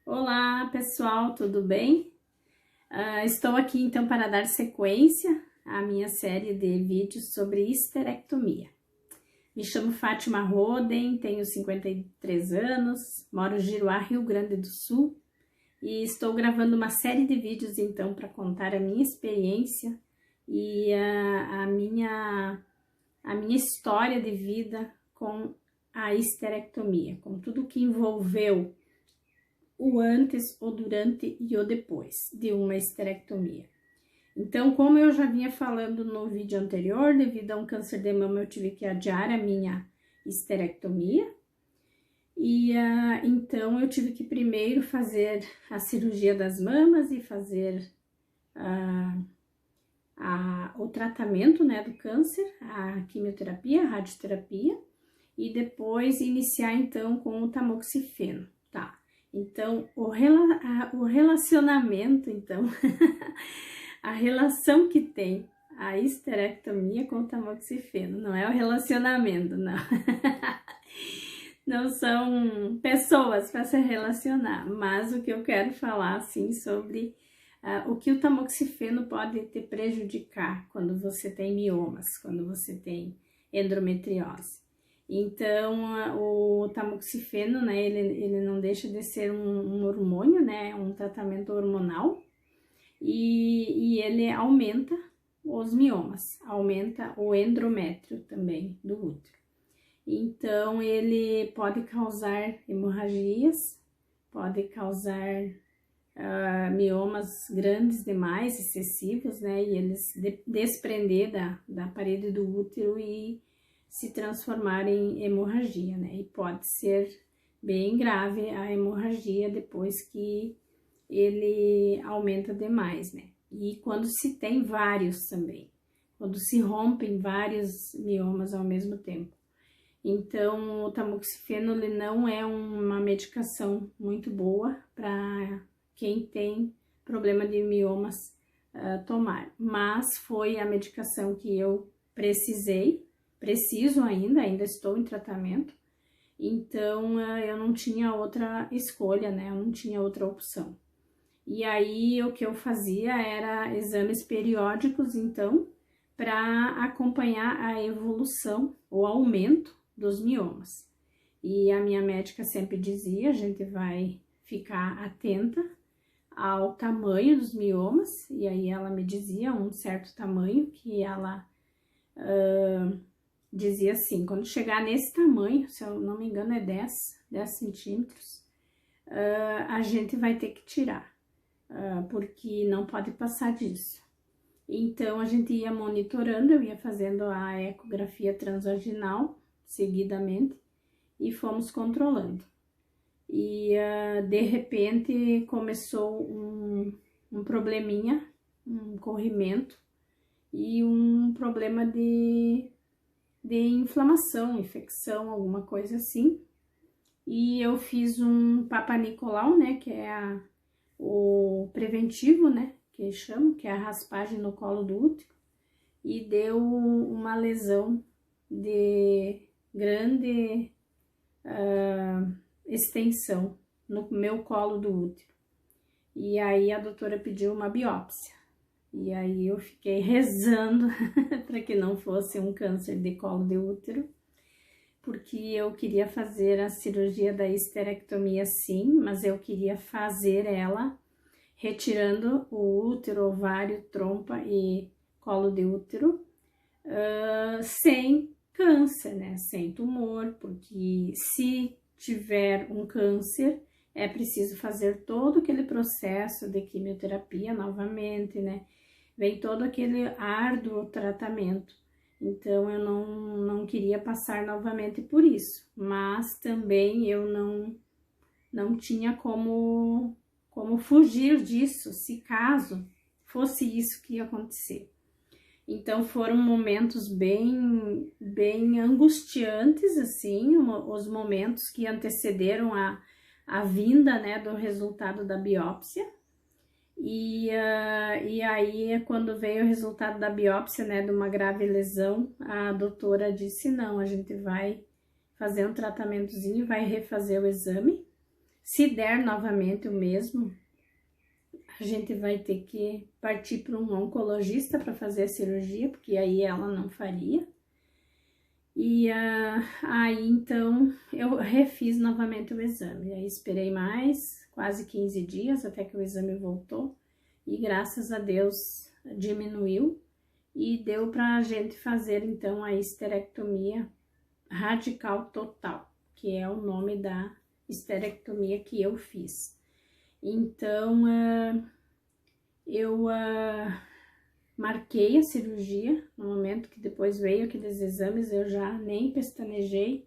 Olá pessoal, tudo bem? Estou aqui então para dar sequência à minha série de vídeos sobre histerectomia. Me chamo Fátima Roden, tenho 53 anos, moro em Giruá, Rio Grande do Sul, e estou gravando uma série de vídeos então para contar a minha experiência e a minha história de vida com a histerectomia, com tudo que envolveu o antes, o durante e o depois de uma histerectomia. Então, como eu já vinha falando no vídeo anterior, devido a um câncer de mama, eu tive que adiar a minha histerectomia. E então eu tive que primeiro fazer a cirurgia das mamas e fazer o tratamento, né, do câncer, a quimioterapia, a radioterapia, e depois iniciar então com o tamoxifeno, tá? Então, o relacionamento, então, a relação que tem a histerectomia com o tamoxifeno, não é o relacionamento, não. Não são pessoas para se relacionar, mas o que eu quero falar, assim, sobre o que o tamoxifeno pode te prejudicar quando você tem miomas, quando você tem endometriose. Então, o tamoxifeno, né, ele não deixa de ser um hormônio, né, um tratamento hormonal, e ele aumenta os miomas, aumenta o endométrio também do útero. Então, ele pode causar hemorragias, pode causar miomas grandes demais, excessivos, né, e eles desprender da parede do útero e se transformar em hemorragia, né? E pode ser bem grave a hemorragia depois que ele aumenta demais, né? E quando se tem vários também, quando se rompem vários miomas ao mesmo tempo. Então, o tamoxifeno ele não é uma medicação muito boa para quem tem problema de miomas tomar, mas foi a medicação que eu preciso ainda estou em tratamento, então eu não tinha outra escolha, né? Eu não tinha outra opção. E aí o que eu fazia era exames periódicos, então, para acompanhar a evolução, o aumento dos miomas. E a minha médica sempre dizia, a gente vai ficar atenta ao tamanho dos miomas, e aí ela me dizia um certo tamanho que ela dizia assim, quando chegar nesse tamanho, se eu não me engano é 10 centímetros, a gente vai ter que tirar, porque não pode passar disso. Então, a gente ia monitorando, eu ia fazendo a ecografia transvaginal seguidamente e fomos controlando. E, de repente, começou um probleminha, um corrimento e um problema de inflamação, infecção, alguma coisa assim. E eu fiz um Papa Nicolau, né, que é o preventivo, né, que chama, que é a raspagem no colo do útero, e deu uma lesão de grande extensão no meu colo do útero. E aí a doutora pediu uma biópsia. E aí eu fiquei rezando para que não fosse um câncer de colo de útero, porque eu queria fazer a cirurgia da histerectomia sim, mas eu queria fazer ela retirando o útero, ovário, trompa e colo de útero, sem câncer, né? Sem tumor, porque se tiver um câncer, é preciso fazer todo aquele processo de quimioterapia novamente, né? Vem todo aquele árduo tratamento. Então, eu não queria passar novamente por isso, mas também eu não tinha como fugir disso, se caso fosse isso que ia acontecer. Então, foram momentos bem angustiantes, assim, os momentos que antecederam a vinda, né, do resultado da biópsia. E aí, quando veio o resultado da biópsia, né, de uma grave lesão, a doutora disse, não, a gente vai fazer um tratamentozinho, vai refazer o exame. Se der novamente o mesmo, a gente vai ter que partir para um oncologista para fazer a cirurgia, porque aí ela não faria. E aí, então, eu refiz novamente o exame. Aí esperei mais, quase 15 dias, até que o exame voltou. E graças a Deus diminuiu e deu para a gente fazer, então, a esterectomia radical total, que é o nome da esterectomia que eu fiz. Então, eu marquei a cirurgia, no momento que depois veio aqueles exames, eu já nem pestanejei,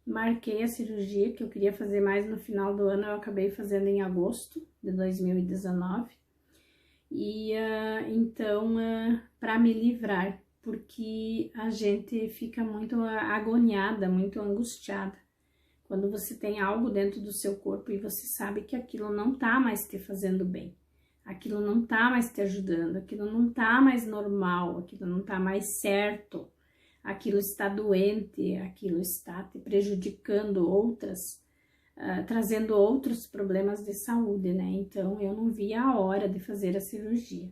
marquei a cirurgia, que eu queria fazer mais no final do ano, eu acabei fazendo em agosto de 2019, e então, para me livrar, porque a gente fica muito agoniada, muito angustiada, quando você tem algo dentro do seu corpo e você sabe que aquilo não tá mais te fazendo bem. Aquilo não tá mais te ajudando, aquilo não tá mais normal, aquilo não tá mais certo, aquilo está doente, aquilo está te prejudicando trazendo outros problemas de saúde, né? Então, eu não via a hora de fazer a cirurgia.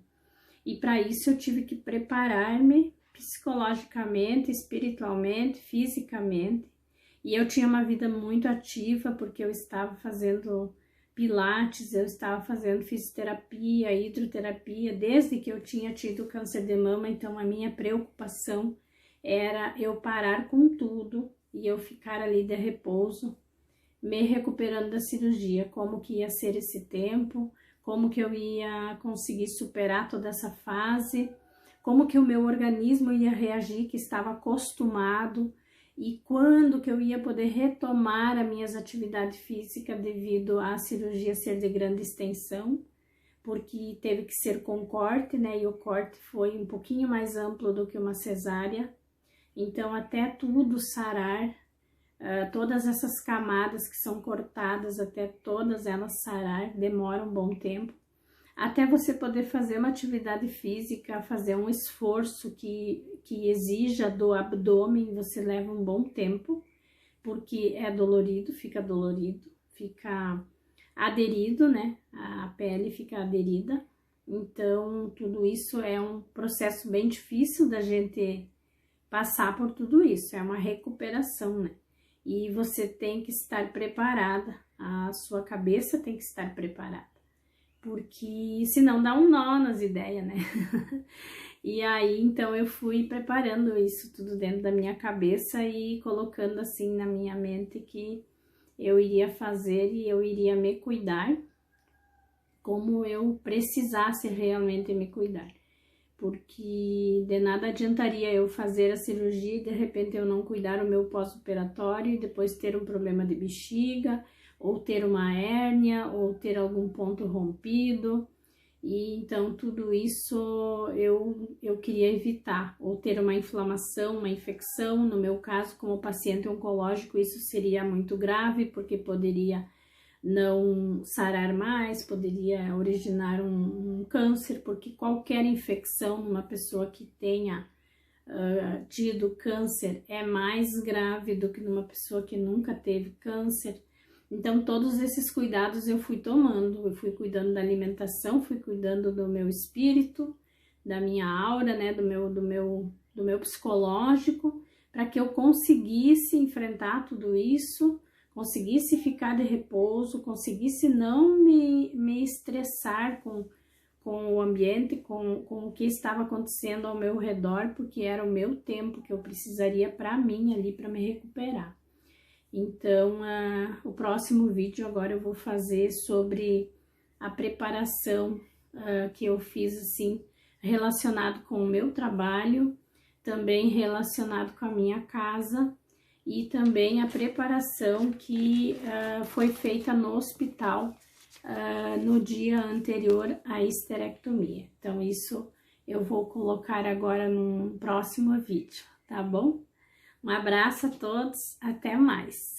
E para isso eu tive que preparar-me psicologicamente, espiritualmente, fisicamente. E eu tinha uma vida muito ativa, porque eu estava fazendo pilates, eu estava fazendo fisioterapia, hidroterapia, desde que eu tinha tido câncer de mama, então a minha preocupação era eu parar com tudo e eu ficar ali de repouso, me recuperando da cirurgia, como que ia ser esse tempo, como que eu ia conseguir superar toda essa fase, como que o meu organismo ia reagir, que estava acostumado, e quando que eu ia poder retomar as minhas atividades físicas devido à cirurgia ser de grande extensão, porque teve que ser com corte, né, e o corte foi um pouquinho mais amplo do que uma cesárea, então até tudo sarar, todas essas camadas que são cortadas, até todas elas sarar, demora um bom tempo. Até você poder fazer uma atividade física, fazer um esforço que exija do abdômen, você leva um bom tempo, porque é dolorido, fica aderido, né? A pele fica aderida. Então, tudo isso é um processo bem difícil da gente passar por tudo isso, é uma recuperação, né? E você tem que estar preparada, a sua cabeça tem que estar preparada, porque senão dá um nó nas ideias, né? E aí, então, eu fui preparando isso tudo dentro da minha cabeça e colocando assim na minha mente que eu iria fazer e eu iria me cuidar como eu precisasse realmente me cuidar. Porque de nada adiantaria eu fazer a cirurgia e de repente eu não cuidar o meu pós-operatório e depois ter um problema de bexiga, ou ter uma hérnia, ou ter algum ponto rompido. E então tudo isso eu queria evitar, ou ter uma inflamação, uma infecção. No meu caso, como paciente oncológico, isso seria muito grave, porque poderia não sarar mais, poderia originar um câncer, porque qualquer infecção numa pessoa que tenha tido câncer é mais grave do que numa pessoa que nunca teve câncer. Então, todos esses cuidados eu fui tomando, eu fui cuidando da alimentação, fui cuidando do meu espírito, da minha aura, né, do meu psicológico, para que eu conseguisse enfrentar tudo isso, conseguisse ficar de repouso, conseguisse não me estressar com o ambiente, com o que estava acontecendo ao meu redor, porque era o meu tempo que eu precisaria para mim ali, para me recuperar. Então, o próximo vídeo agora eu vou fazer sobre a preparação que eu fiz, assim, relacionado com o meu trabalho, também relacionado com a minha casa, e também a preparação que foi feita no hospital no dia anterior à esterectomia. Então, isso eu vou colocar agora num próximo vídeo, tá bom? Um abraço a todos, até mais!